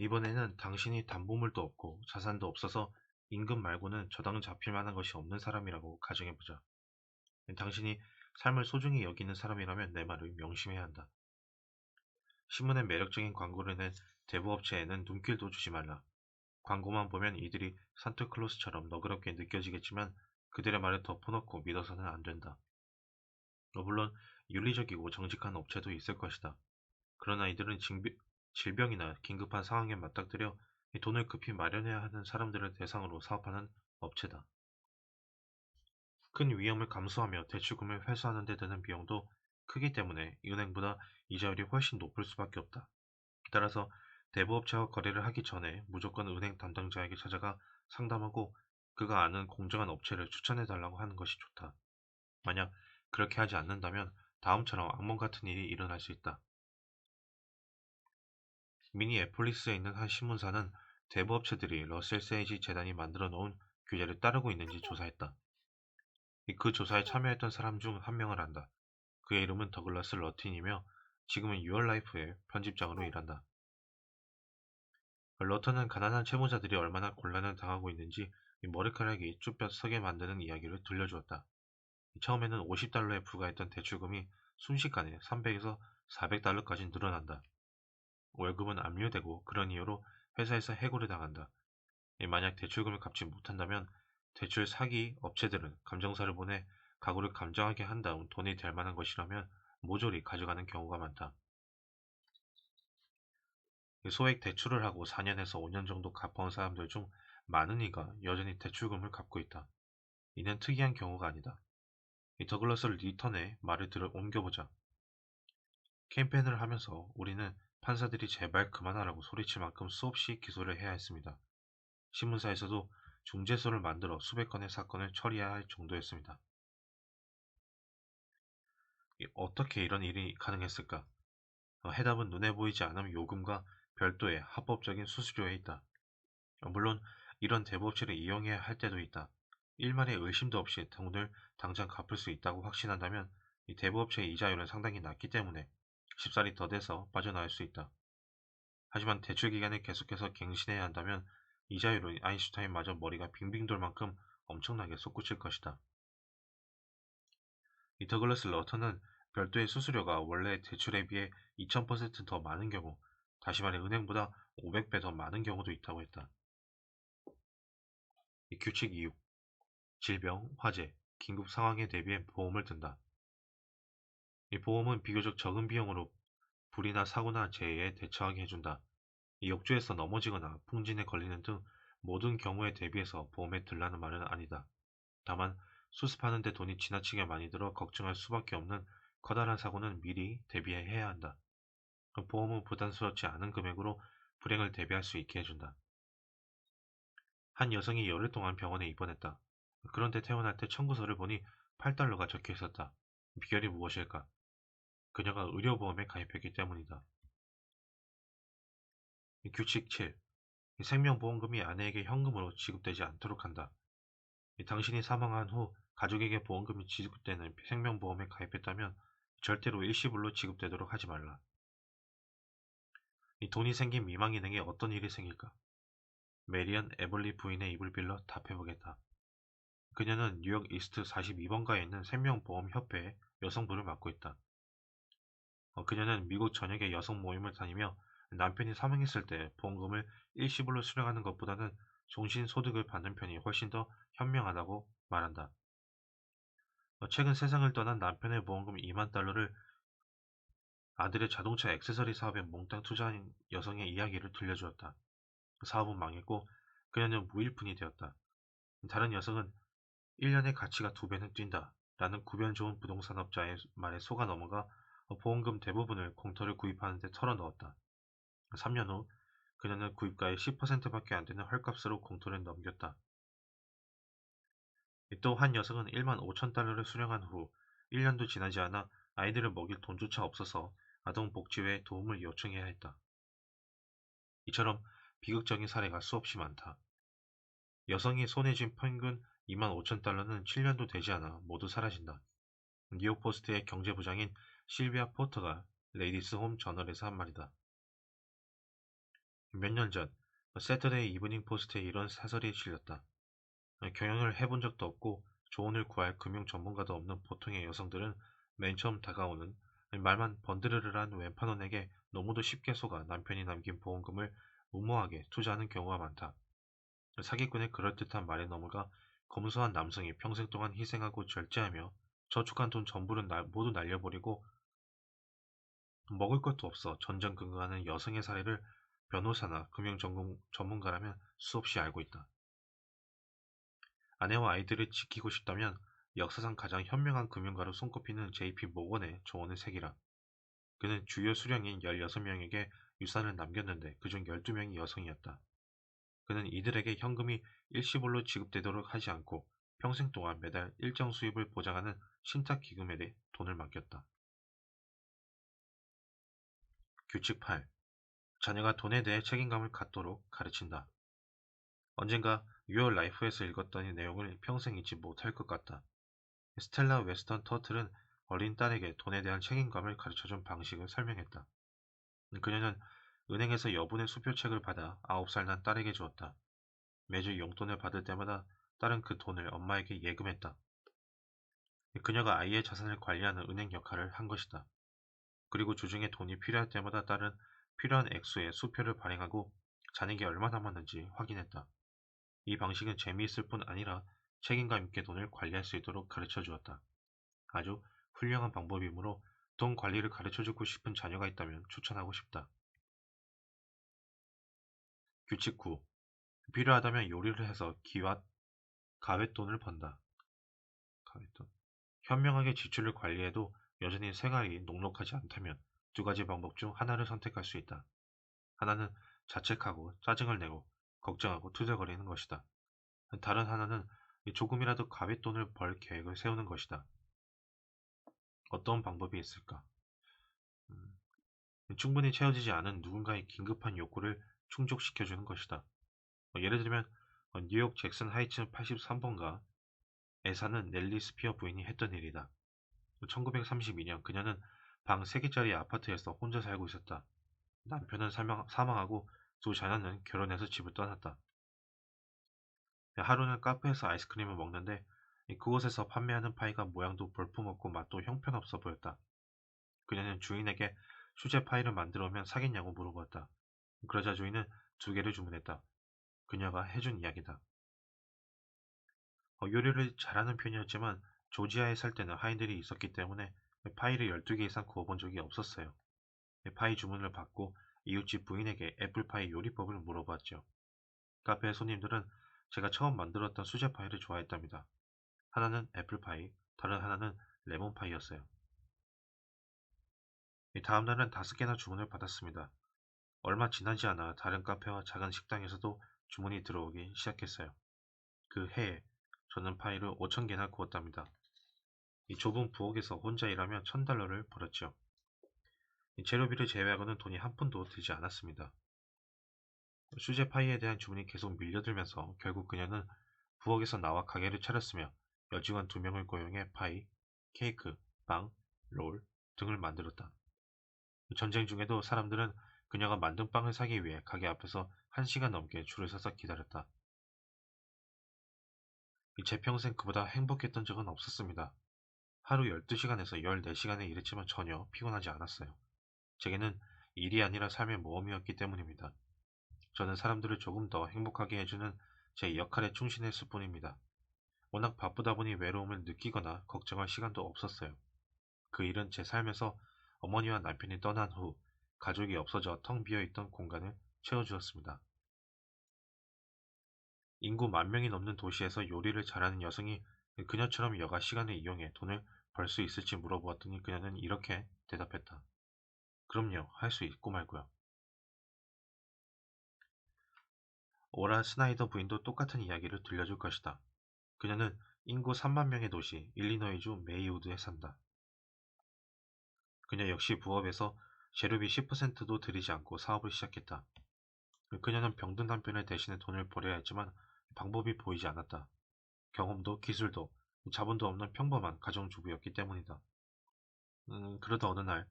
이번에는 당신이 담보물도 없고 자산도 없어서 임금 말고는 저당 잡힐 만한 것이 없는 사람이라고 가정해보자. 당신이 삶을 소중히 여기는 사람이라면 내 말을 명심해야 한다. 신문에 매력적인 광고를 낸 대부업체에는 눈길도 주지 말라. 광고만 보면 이들이 산타클로스처럼 너그럽게 느껴지겠지만 그들의 말을 덮어놓고 믿어서는 안 된다. 물론 윤리적이고 정직한 업체도 있을 것이다. 그러나 이들은 질병이나 긴급한 상황에 맞닥뜨려 돈을 급히 마련해야 하는 사람들을 대상으로 사업하는 업체다. 큰 위험을 감수하며 대출금을 회수하는 데 드는 비용도 크기 때문에 은행보다 이자율이 훨씬 높을 수밖에 없다. 따라서 대부업체와 거래를 하기 전에 무조건 은행 담당자에게 찾아가 상담하고 그가 아는 공정한 업체를 추천해달라고 하는 것이 좋다. 만약 그렇게 하지 않는다면 다음처럼 악몽 같은 일이 일어날 수 있다. 미니애폴리스에 있는 한 신문사는 대부업체들이 러셀 세이지 재단이 만들어 놓은 규제를 따르고 있는지 조사했다. 그 조사에 참여했던 사람 중 한 명을 안다. 그의 이름은 더글라스 러틴이며 지금은 유얼라이프의 편집장으로 일한다. 러턴은 가난한 채무자들이 얼마나 곤란을 당하고 있는지 머리카락이 쭈뼛 서게 만드는 이야기를 들려주었다. 처음에는 $50에 불과했던 대출금이 순식간에 300에서 400달러까지 늘어난다. 월급은 압류되고 그런 이유로 회사에서 해고를 당한다. 만약 대출금을 갚지 못한다면 대출 사기 업체들은 감정사를 보내 가구를 감정하게 한 다음 돈이 될 만한 것이라면 모조리 가져가는 경우가 많다. 소액 대출을 하고 4년에서 5년 정도 갚아온 사람들 중 많은 이가 여전히 대출금을 갚고 있다. 이는 특이한 경우가 아니다. 더글러스 리턴의 말을 들어 옮겨보자. 캠페인을 하면서 우리는 판사들이 제발 그만하라고 소리칠 만큼 수없이 기소를 해야 했습니다. 신문사에서도 중재소를 만들어 수백 건의 사건을 처리해야 할 정도였습니다. 어떻게 이런 일이 가능했을까? 해답은 눈에 보이지 않은 요금과 별도의 합법적인 수수료에 있다. 물론 이런 대부업체를 이용해야 할 때도 있다. 일말의 의심도 없이 돈을 당장 갚을 수 있다고 확신한다면 이 대부업체의 이자율은 상당히 낮기 때문에 쉽사리 더 돼서 빠져나올 수 있다. 하지만 대출 기간을 계속해서 갱신해야 한다면 이자율은 아인슈타인마저 머리가 빙빙 돌 만큼 엄청나게 솟구칠 것이다. 이 더글라스 러턴은 별도의 수수료가 원래 대출에 비해 2000% 더 많은 경우, 다시 말해 은행보다 500배 더 많은 경우도 있다고 했다. 이 규칙 이유, 질병, 화재, 긴급 상황에 대비해 보험을 든다. 이 보험은 비교적 적은 비용으로 불이나 사고나 재해에 대처하게 해준다. 이 욕조에서 넘어지거나 풍진에 걸리는 등 모든 경우에 대비해서 보험에 들라는 말은 아니다. 다만 수습하는 데 돈이 지나치게 많이 들어 걱정할 수밖에 없는 커다란 사고는 미리 대비해야 한다. 보험은 부담스럽지 않은 금액으로 불행을 대비할 수 있게 해준다. 한 여성이 열흘 동안 병원에 입원했다. 그런데 퇴원할 때 청구서를 보니 $8가 적혀 있었다. 비결이 무엇일까? 그녀가 의료보험에 가입했기 때문이다. 규칙 7. 생명보험금이 아내에게 현금으로 지급되지 않도록 한다. 당신이 사망한 후 가족에게 보험금이 지급되는 생명보험에 가입했다면 절대로 일시불로 지급되도록 하지 말라. 돈이 생긴 미망인에게 어떤 일이 생길까? 메리언 에벌리 부인의 입을 빌려 답해보겠다. 그녀는 뉴욕 이스트 42번가에 있는 생명보험협회의 여성부를 맡고 있다. 그녀는 미국 전역의 여성 모임을 다니며 남편이 사망했을 때 보험금을 일시불로 수령하는 것보다는 종신소득을 받는 편이 훨씬 더 현명하다고 말한다. 최근 세상을 떠난 남편의 보험금 $20,000를 아들의 자동차 액세서리 사업에 몽땅 투자한 여성의 이야기를 들려주었다. 사업은 망했고 그녀는 무일푼이 되었다. 다른 여성은 1년의 가치가 2배는 뛴다 라는 구변 좋은 부동산업자의 말에 속아 넘어가 보험금 대부분을 공터를 구입하는 데 털어넣었다. 3년 후 그녀는 구입가의 10%밖에 안 되는 헐값으로 공터를 넘겼다. 또 한 여성은 15,000달러를 수령한 후 1년도 지나지 않아 아이들을 먹일 돈조차 없어서 아동복지회에 도움을 요청해야 했다. 이처럼 비극적인 사례가 수없이 많다. 여성이 손에 쥔 평균 25,000달러는 7년도 되지 않아 모두 사라진다. 뉴욕포스트의 경제부장인 실비아 포터가 레이디스 홈 저널에서 한 말이다. 몇 년 전 세터데이 이브닝 포스트에 이런 사설이 실렸다. 경영을 해본 적도 없고 조언을 구할 금융 전문가도 없는 보통의 여성들은 맨 처음 다가오는 말만 번드르르한 왼판원에게 너무도 쉽게 속아 남편이 남긴 보험금을 무모하게 투자하는 경우가 많다. 사기꾼의 그럴듯한 말에 넘어가 검소한 남성이 평생 동안 희생하고 절제하며 저축한 돈 전부를 모두 날려버리고 먹을 것도 없어 전전긍긍하는 여성의 사례를 변호사나 금융 전문가라면 수없이 알고 있다. 아내와 아이들을 지키고 싶다면 역사상 가장 현명한 금융가로 손꼽히는 JP 모건의 조언을 새기라. 그는 주요 수령인 16명에게 유산을 남겼는데 그중 12명이 여성이었다. 그는 이들에게 현금이 일시불로 지급되도록 하지 않고 평생 동안 매달 일정 수입을 보장하는 신탁기금에 대해 돈을 맡겼다. 규칙 8. 자녀가 돈에 대해 책임감을 갖도록 가르친다. 언젠가 유어 라이프에서 읽었던 이 내용을 평생 잊지 못할 것 같다. 스텔라 웨스턴 터틀은 어린 딸에게 돈에 대한 책임감을 가르쳐준 방식을 설명했다. 그녀는 은행에서 여분의 수표책을 받아 9살 난 딸에게 주었다. 매주 용돈을 받을 때마다 딸은 그 돈을 엄마에게 예금했다. 그녀가 아이의 자산을 관리하는 은행 역할을 한 것이다. 그리고 주중에 돈이 필요할 때마다 딸은 필요한 액수의 수표를 발행하고 자녀에게 얼마 남았는지 확인했다. 이 방식은 재미있을 뿐 아니라 책임감 있게 돈을 관리할 수 있도록 가르쳐 주었다. 아주 훌륭한 방법이므로 돈 관리를 가르쳐주고 싶은 자녀가 있다면 추천하고 싶다. 규칙 9. 필요하다면 요리를 해서 가외돈을 번다. 가외돈. 현명하게 지출을 관리해도 여전히 생활이 녹록하지 않다면 두 가지 방법 중 하나를 선택할 수 있다. 하나는 자책하고 짜증을 내고 걱정하고 투덜거리는 것이다. 다른 하나는 조금이라도 가외돈을 벌 계획을 세우는 것이다. 어떤 방법이 있을까? 음, 충분히 채워지지 않은 누군가의 긴급한 욕구를 충족시켜주는 것이다. 예를 들면 뉴욕 잭슨 하이츠 83번가 에 사는 넬리 스피어 부인이 했던 일이다. 1932년 그녀는 방 3개짜리 아파트에서 혼자 살고 있었다. 남편은 사망하고 두 자녀는 결혼해서 집을 떠났다. 하루는 카페에서 아이스크림을 먹는데 그곳에서 판매하는 파이가 모양도 볼품없고 맛도 형편없어 보였다. 그녀는 주인에게 수제 파이를 만들어 오면 사겠냐고 물어보았다. 그러자 주인은 2개를 주문했다. 그녀가 해준 이야기다. 요리를 잘하는 편이었지만 조지아에 살 때는 하인들이 있었기 때문에 파이를 12개 이상 구워본 적이 없었어요. 파이 주문을 받고 이웃집 부인에게 애플파이 요리법을 물어봤죠. 카페 손님들은 제가 처음 만들었던 수제 파이를 좋아했답니다. 하나는 애플파이, 다른 하나는 레몬파이였어요. 다음 날은 5개나 주문을 받았습니다. 얼마 지나지 않아 다른 카페와 작은 식당에서도 주문이 들어오기 시작했어요. 그 해에 저는 파이를 5,000개나 구웠답니다. 이 좁은 부엌에서 혼자 일하며 $1,000를 벌었죠. 재료비를 제외하고는 돈이 한 푼도 들지 않았습니다. 수제 파이에 대한 주문이 계속 밀려들면서 결국 그녀는 부엌에서 나와 가게를 차렸으며 여직원 2명을 고용해 파이, 케이크, 빵, 롤 등을 만들었다. 전쟁 중에도 사람들은 그녀가 만든 빵을 사기 위해 가게 앞에서 1시간 넘게 줄을 서서 기다렸다. 제 평생 그보다 행복했던 적은 없었습니다. 하루 12시간에서 14시간을 일했지만 전혀 피곤하지 않았어요. 제게는 일이 아니라 삶의 모험이었기 때문입니다. 저는 사람들을 조금 더 행복하게 해주는 제 역할에 충실했을 뿐입니다. 워낙 바쁘다 보니 외로움을 느끼거나 걱정할 시간도 없었어요. 그 일은 제 삶에서 어머니와 남편이 떠난 후 가족이 없어져 텅 비어있던 공간을 채워주었습니다. 인구 10,000명이 넘는 도시에서 요리를 잘하는 여성이 그녀처럼 여가 시간을 이용해 돈을 벌 수 있을지 물어보았더니 그녀는 이렇게 대답했다. 그럼요, 할 수 있고 말고요. 오라 스나이더 부인도 똑같은 이야기를 들려줄 것이다. 그녀는 인구 3만 명의 도시 일리노이주 메이우드에 산다. 그녀 역시 부업에서 재료비 10%도 들이지 않고 사업을 시작했다. 그녀는 병든 남편을 대신해 돈을 벌여야 했지만 방법이 보이지 않았다. 경험도 기술도 자본도 없는 평범한 가정주부였기 때문이다. 그러다 어느 날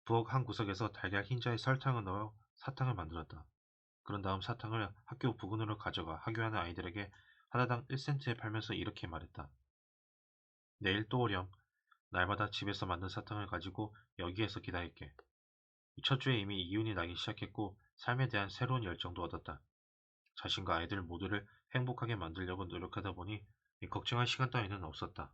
부엌 한 구석에서 달걀 흰자에 설탕을 넣어 사탕을 만들었다. 그런 다음 사탕을 학교 부근으로 가져가 학교하는 아이들에게 하나당 1센트에 팔면서 이렇게 말했다. 내일 또 오렴. 날마다 집에서 만든 사탕을 가지고 여기에서 기다릴게. 첫 주에 이미 이윤이 나기 시작했고 삶에 대한 새로운 열정도 얻었다. 자신과 아이들 모두를 행복하게 만들려고 노력하다 보니 걱정할 시간 따위는 없었다.